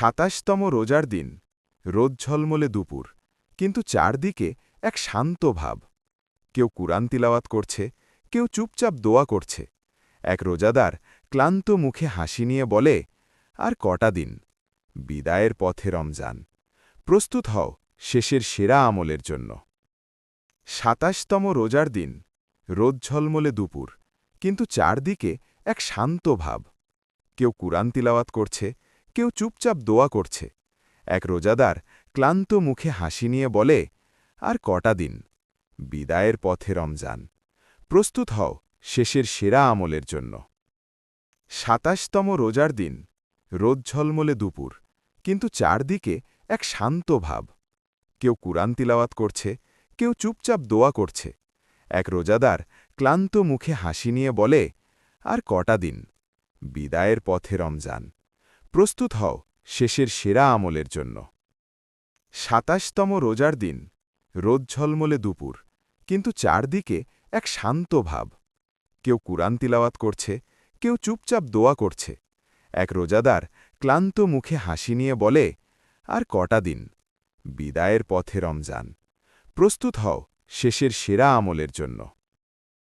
২৭তম রোজার দিন রোদ ঝলমলে দুপুর, কিন্তু চারদিকে এক শান্ত ভাব। কেউ কুরআন তিলাওয়াত করছে, কেউ চুপচাপ দোয়া করছে। এক রোজাদার ক্লান্ত মুখে হাসি নিয়ে বলে, আর কটা দিন, বিদায়ের পথে রমজান, প্রস্তুত হও শেষের সেরা আমলের জন্য। ২৭তম রোজার দিন রোদ ঝলমলে দুপুর, কিন্তু চারদিকে এক শান্ত ভাব। কেউ কুরআন তিলাওয়াত করছে, কেউ চুপচাপ দোয়া করছে। এক রোজাদার ক্লান্ত মুখে হাসি নিয়ে বলে, আর কটা দিন, বিদায়ের পথে রমজান, প্রস্তুত হও শেষের সেরা আমলের জন্য। ২৭তম রোজার দিন রোদ ঝলমলে দুপুর, কিন্তু চারদিকে এক শান্ত ভাব। কেউ কুরআন তিলাওয়াত করছে, কেউ চুপচাপ দোয়া করছে। এক রোজাদার ক্লান্ত মুখে হাসি নিয়ে বলে, আর কটা দিন, বিদায়ের পথে রমজান, প্রস্তুত হও শেষের সেরা আমলের জন্য। ২৭তম রোজার দিন রোদ ঝলমলে দুপুর, কিন্তু চারদিকে এক শান্ত ভাব। কেউ কুরআন তিলাওয়াত করছে, কেউ চুপচাপ দোয়া করছে। এক রোজাদার ক্লান্ত মুখে হাসি নিয়ে বলে, আর কটা দিন, বিদায়ের পথে রমজান, প্রস্তুত হও শেষের সেরা আমলের জন্য।